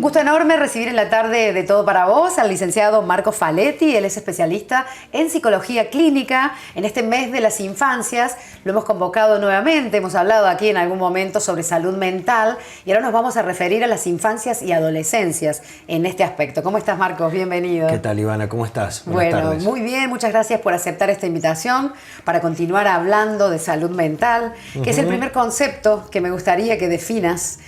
Un gusto enorme recibir en la tarde de Todo para Vos al licenciado Marco Faletti. Él es especialista en psicología clínica. En este mes de las infancias lo hemos convocado nuevamente. Hemos hablado aquí en algún momento sobre salud mental y ahora nos vamos a referir a las infancias y adolescencias en este aspecto. ¿Cómo estás, Marcos? Bienvenido. ¿Qué tal, Ivana? ¿Cómo estás? Buenas tardes. Muy bien. Muchas gracias por aceptar esta invitación para continuar hablando de salud mental, que es el primer concepto que me gustaría que definas,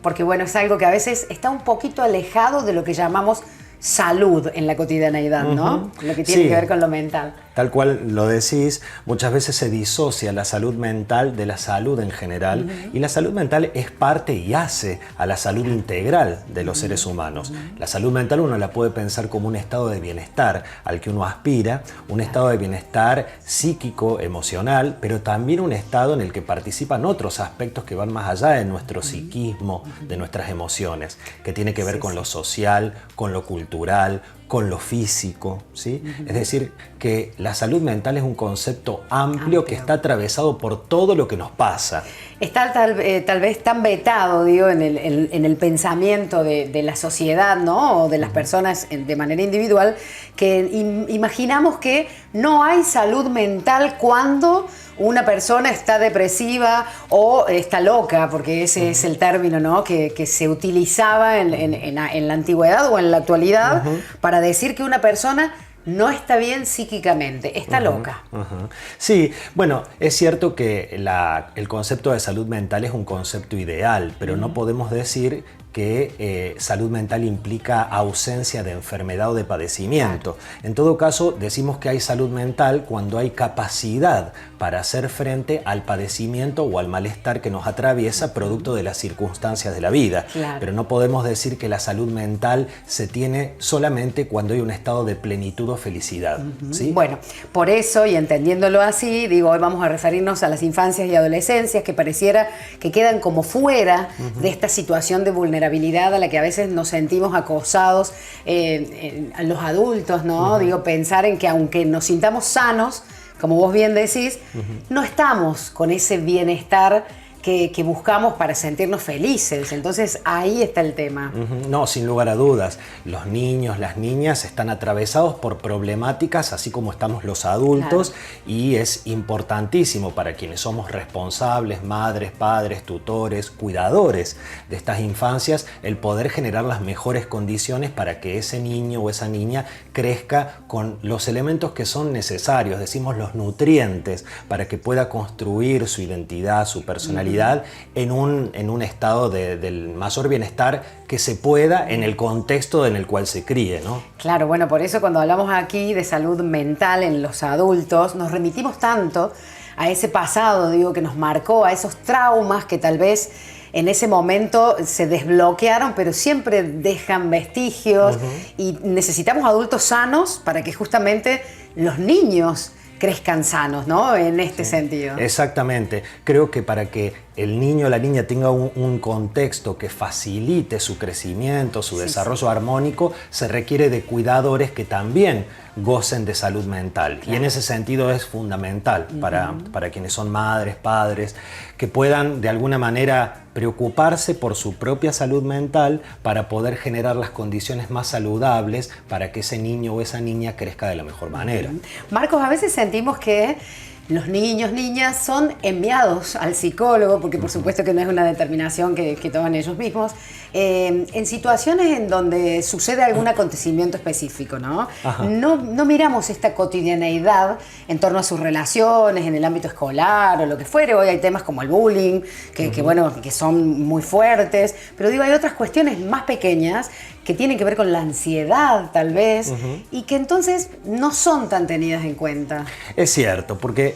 porque bueno, es algo que a veces está un poquito alejado de lo que llamamos salud en la cotidianeidad, ¿no? Lo que tiene que ver con lo mental. Tal cual lo decís, muchas veces se disocia la salud mental de la salud en general, y la salud mental es parte y hace a la salud integral de los seres humanos. La salud mental uno la puede pensar como un estado de bienestar al que uno aspira, un estado de bienestar psíquico, emocional, pero también un estado en el que participan otros aspectos que van más allá de nuestro psiquismo, de nuestras emociones, que tiene que ver con lo social, con lo cultural, con lo físico, ¿sí? Es decir, que la salud mental es un concepto amplio que está atravesado por todo lo que nos pasa. Está tal vez tan vetado, digo, en el pensamiento de la sociedad, ¿no? O de las personas de manera individual, que imaginamos que no hay salud mental cuando una persona está depresiva o está loca, porque ese es el término, ¿no? que se utilizaba en la antigüedad o en la actualidad para decir que una persona no está bien psíquicamente, está loca. Sí, bueno, es cierto que el concepto de salud mental es un concepto ideal, pero no podemos decir que salud mental implica ausencia de enfermedad o de padecimiento. En todo caso, decimos que hay salud mental cuando hay capacidad para hacer frente al padecimiento o al malestar que nos atraviesa producto de las circunstancias de la vida. Claro. Pero no podemos decir que la salud mental se tiene solamente cuando hay un estado de plenitud o felicidad. ¿Sí? Bueno, por eso, y entendiéndolo así, digo, hoy vamos a referirnos a las infancias y adolescencias que pareciera que quedan como fuera de esta situación de vulnerabilidad a la que a veces nos sentimos acosados a los adultos, ¿no? Digo, pensar en que aunque nos sintamos sanos, como vos bien decís, no estamos con ese bienestar que buscamos para sentirnos felices. Entonces ahí está el tema. No, sin lugar a dudas. Los niños, las niñas están atravesados por problemáticas así como estamos los adultos, claro. Y es importantísimo para quienes somos responsables, madres, padres, tutores, cuidadores de estas infancias, el poder generar las mejores condiciones para que ese niño o esa niña crezca con los elementos que son necesarios, decimos los nutrientes, para que pueda construir su identidad, su personalidad, en un estado del mayor bienestar que se pueda en el contexto en el cual se críe, ¿no? Claro, bueno, por eso cuando hablamos aquí de salud mental en los adultos, nos remitimos tanto a ese pasado, digo, que nos marcó, a esos traumas que tal vez en ese momento se desbloquearon, pero siempre dejan vestigios, y necesitamos adultos sanos para que justamente los niños crezcan sanos, ¿no? En este sentido. Exactamente. Creo que para que el niño o la niña tenga un contexto que facilite su crecimiento, su desarrollo armónico, se requiere de cuidadores que también gocen de salud mental. Claro. Y en ese sentido es fundamental para quienes son madres, padres, que puedan de alguna manera preocuparse por su propia salud mental para poder generar las condiciones más saludables para que ese niño o esa niña crezca de la mejor manera. Marcos, a veces sentimos que los niños, niñas son enviados al psicólogo, porque por supuesto que no es una determinación que toman ellos mismos, en situaciones en donde sucede algún acontecimiento específico, ¿no? No miramos esta cotidianeidad en torno a sus relaciones, en el ámbito escolar o lo que fuere. Hoy hay temas como el bullying, que son muy fuertes, pero digo, hay otras cuestiones más pequeñas que tienen que ver con la ansiedad, tal vez, y que entonces no son tan tenidas en cuenta. Es cierto, porque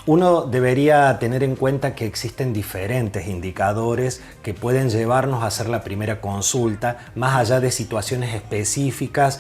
uno debería tener en cuenta que existen diferentes indicadores que pueden llevarnos a hacer la primera consulta, más allá de situaciones específicas,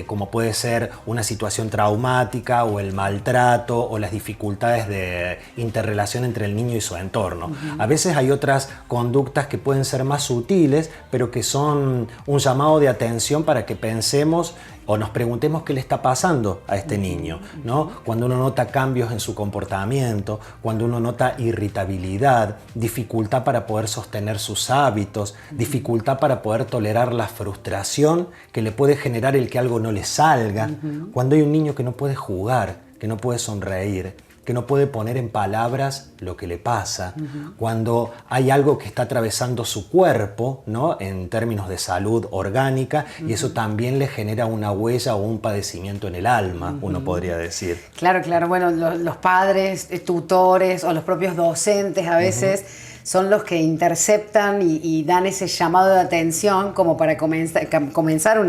como puede ser una situación traumática o el maltrato o las dificultades de interrelación entre el niño y su entorno. A veces hay otras conductas que pueden ser más sutiles, pero que son un llamado de atención para que pensemos o nos preguntemos qué le está pasando a este niño, ¿no? Cuando uno nota cambios en su comportamiento, cuando uno nota irritabilidad, dificultad para poder sostener sus hábitos, dificultad para poder tolerar la frustración que le puede generar el que algo no le salga, cuando hay un niño que no puede jugar, que no puede sonreír, que no puede poner en palabras lo que le pasa, cuando hay algo que está atravesando su cuerpo, ¿no? En términos de salud orgánica, y eso también le genera una huella o un padecimiento en el alma, uno podría decir. Claro, claro. Bueno, los padres, tutores o los propios docentes a veces son los que interceptan y dan ese llamado de atención como para comenzar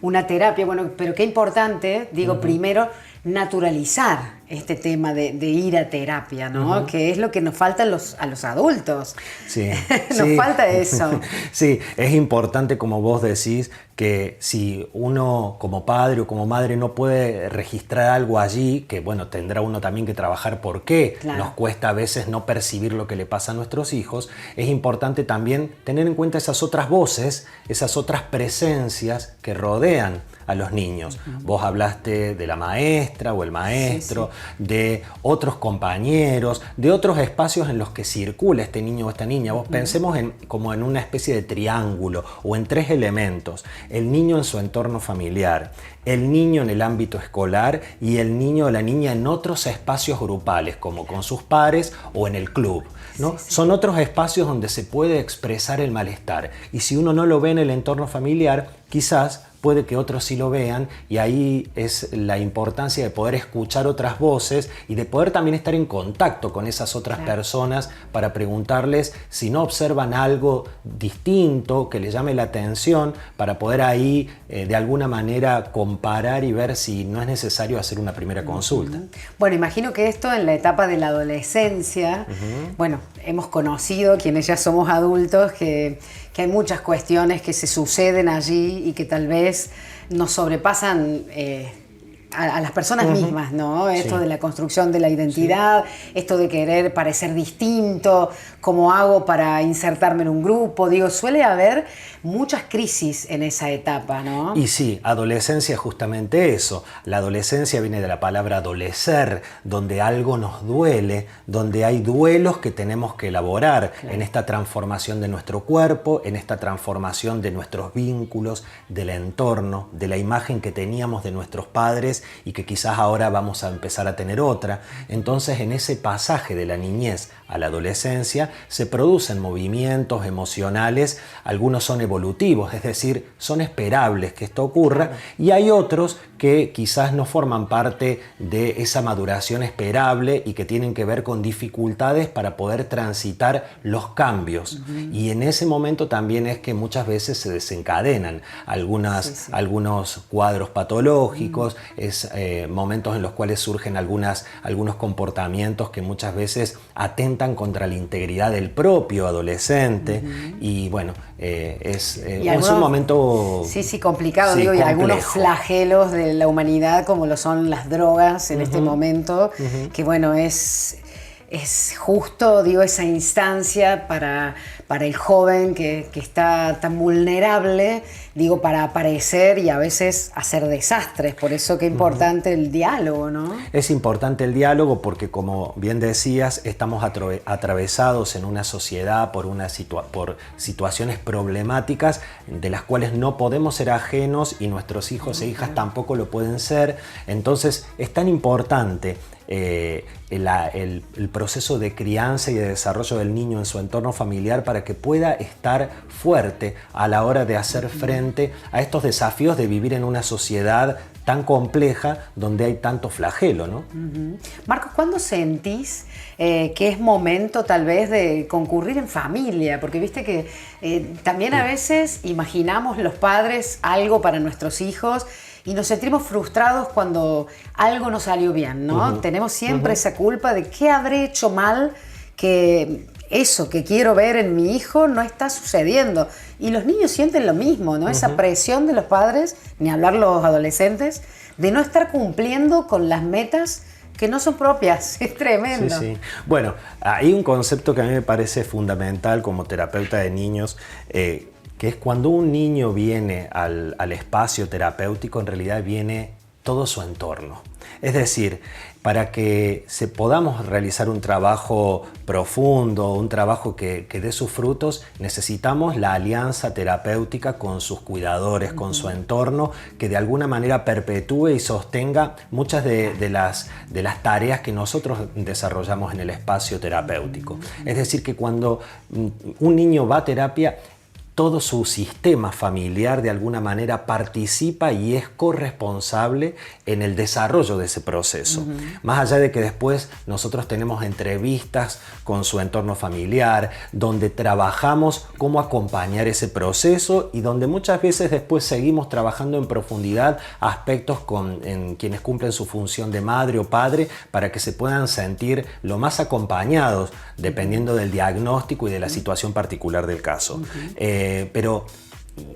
una terapia. Bueno, pero qué importante, digo, primero naturalizar este tema de ir a terapia, ¿no? Que es lo que nos falta a los adultos. Sí, Nos falta eso. Sí, es importante, como vos decís, que si uno como padre o como madre no puede registrar algo allí, que bueno, tendrá uno también que trabajar por qué nos cuesta a veces no percibir lo que le pasa a nuestros hijos, es importante también tener en cuenta esas otras voces, esas otras presencias que rodean a los niños. Vos hablaste de la maestra o el maestro, de otros compañeros, de otros espacios en los que circula este niño o esta niña. Vos pensemos como en una especie de triángulo o en 3 elementos. El niño en su entorno familiar, el niño en el ámbito escolar y el niño o la niña en otros espacios grupales, como con sus pares o en el club, ¿no? Son otros espacios donde se puede expresar el malestar. Y si uno no lo ve en el entorno familiar, quizás puede que otros sí lo vean, y ahí es la importancia de poder escuchar otras voces y de poder también estar en contacto con esas otras personas para preguntarles si no observan algo distinto que les llame la atención, para poder ahí de alguna manera comparar y ver si no es necesario hacer una primera consulta. Bueno, imagino que esto en la etapa de la adolescencia, bueno, hemos conocido quienes ya somos adultos que hay muchas cuestiones que se suceden allí y que tal vez nos sobrepasan a las personas mismas, ¿no? Esto de la construcción de la identidad, esto de querer parecer distinto, cómo hago para insertarme en un grupo. Digo, suele haber muchas crisis en esa etapa, ¿no? Y sí, adolescencia es justamente eso. La adolescencia viene de la palabra adolecer, donde algo nos duele, donde hay duelos que tenemos que elaborar en esta transformación de nuestro cuerpo, en esta transformación de nuestros vínculos, del entorno, de la imagen que teníamos de nuestros padres y que quizás ahora vamos a empezar a tener otra. Entonces, en ese pasaje de la niñez a la adolescencia se producen movimientos emocionales, algunos son evolutivos, es decir, son esperables que esto ocurra, y hay otros que quizás no forman parte de esa maduración esperable y que tienen que ver con dificultades para poder transitar los cambios. Y en ese momento también es que muchas veces se desencadenan algunos cuadros patológicos, momentos en los cuales surgen algunos comportamientos que muchas veces atentan contra la integridad del propio adolescente, y bueno, es un momento complicado, digo, y algunos flagelos de la humanidad como lo son las drogas en este momento, que bueno, es justo, digo, esa instancia para el joven que está tan vulnerable, digo, para aparecer y a veces hacer desastres. Por eso que es importante el diálogo, ¿no? Es importante el diálogo porque, como bien decías, estamos atravesados en una sociedad por situaciones problemáticas de las cuales no podemos ser ajenos, y nuestros hijos e hijas tampoco lo pueden ser. Entonces es tan importante el proceso de crianza y de desarrollo del niño en su entorno familiar para que pueda estar fuerte a la hora de hacer frente a estos desafíos de vivir en una sociedad tan compleja donde hay tanto flagelo, ¿no? Marcos, ¿cuándo sentís que es momento tal vez de concurrir en familia? Porque viste que también a veces imaginamos los padres algo para nuestros hijos y nos sentimos frustrados cuando algo no salió bien, ¿no? Tenemos siempre esa culpa de qué habré hecho mal, que eso que quiero ver en mi hijo no está sucediendo. Y los niños sienten lo mismo, ¿no? Esa presión de los padres, ni hablar los adolescentes, de no estar cumpliendo con las metas que no son propias. Es tremendo. Sí. Bueno, hay un concepto que a mí me parece fundamental como terapeuta de niños, que es cuando un niño viene al espacio terapéutico, en realidad viene todo su entorno. Es decir, para que podamos realizar un trabajo profundo, un trabajo que dé sus frutos, necesitamos la alianza terapéutica con sus cuidadores, con su entorno, que de alguna manera perpetúe y sostenga muchas de las tareas que nosotros desarrollamos en el espacio terapéutico. Es decir, que cuando un niño va a terapia, todo su sistema familiar de alguna manera participa y es corresponsable en el desarrollo de ese proceso. Más allá de que después nosotros tenemos entrevistas con su entorno familiar, donde trabajamos cómo acompañar ese proceso y donde muchas veces después seguimos trabajando en profundidad aspectos en quienes cumplen su función de madre o padre para que se puedan sentir lo más acompañados dependiendo del diagnóstico y de la situación particular del caso. Pero,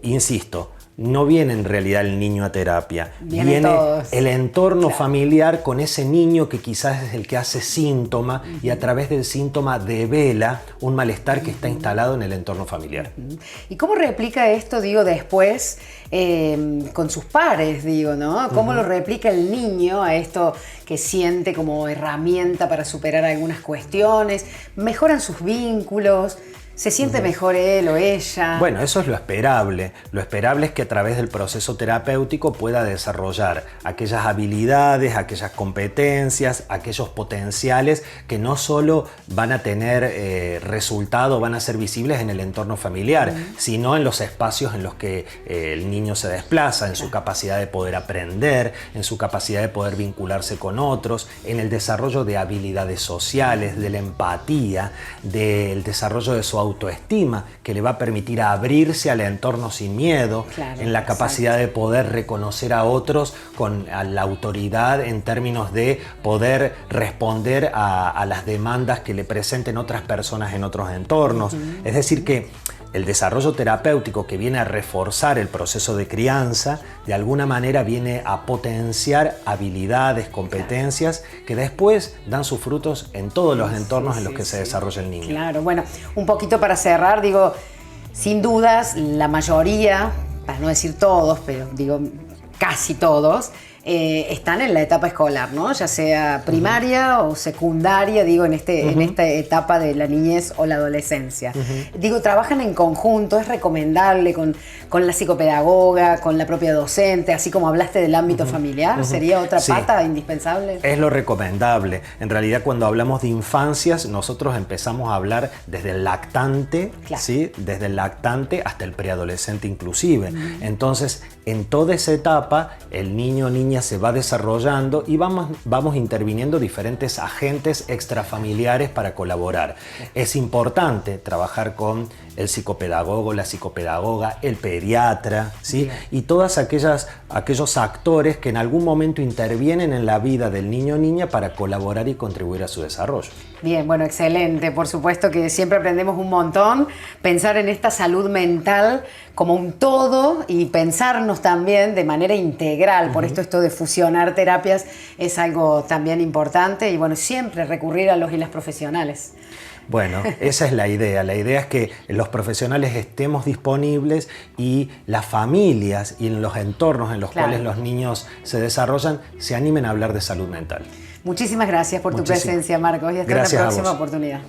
insisto, no viene en realidad el niño a terapia, viene todos. El entorno familiar con ese niño que quizás es el que hace síntoma y a través del síntoma devela un malestar que está instalado en el entorno familiar. ¿Y cómo replica esto, digo, después con sus pares, digo, ¿no? ¿Cómo lo replica el niño a esto que siente como herramienta para superar algunas cuestiones? ¿Mejoran sus vínculos? ¿Se siente mejor él o ella? Bueno, eso es lo esperable. Lo esperable es que a través del proceso terapéutico pueda desarrollar aquellas habilidades, aquellas competencias, aquellos potenciales que no solo van a tener resultado, van a ser visibles en el entorno familiar, sino en los espacios en los que el niño se desplaza, en su capacidad de poder aprender, en su capacidad de poder vincularse con otros, en el desarrollo de habilidades sociales, de la empatía, del desarrollo de su autoestima, que le va a permitir abrirse al entorno sin miedo, claro, en la capacidad de poder reconocer a otros con la autoridad en términos de poder responder a las demandas que le presenten otras personas en otros entornos. Es decir que el desarrollo terapéutico que viene a reforzar el proceso de crianza, de alguna manera viene a potenciar habilidades, competencias que después dan sus frutos en todos los entornos en los que se desarrolla el niño. Claro, bueno, un poquito para cerrar, digo, sin dudas, la mayoría, para no decir todos, pero digo casi todos, están en la etapa escolar, ¿no? Ya sea primaria o secundaria, digo, en esta etapa de la niñez o la adolescencia. Digo, trabajan en conjunto, es recomendable con la psicopedagoga, con la propia docente, así como hablaste del ámbito familiar, ¿sería otra pata indispensable? Es lo recomendable. En realidad, cuando hablamos de infancias, nosotros empezamos a hablar desde el lactante, ¿sí? Desde el lactante hasta el preadolescente inclusive. Entonces, en toda esa etapa, el niño o niña se va desarrollando y vamos interviniendo diferentes agentes extrafamiliares para colaborar. Es importante trabajar con el psicopedagogo, la psicopedagoga, el pediatra, ¿sí? Y todos aquellos actores que en algún momento intervienen en la vida del niño o niña para colaborar y contribuir a su desarrollo. Bien, bueno, excelente. Por supuesto que siempre aprendemos un montón. Pensar en esta salud mental como un todo y pensarnos también de manera integral. Por esto de fusionar terapias es algo también importante y bueno, siempre recurrir a los y las profesionales. Bueno, esa es la idea. La idea es que los profesionales estemos disponibles y las familias y en los entornos en los cuales los niños se desarrollan se animen a hablar de salud mental. Muchísimas gracias por tu presencia, Marcos, y hasta una próxima oportunidad.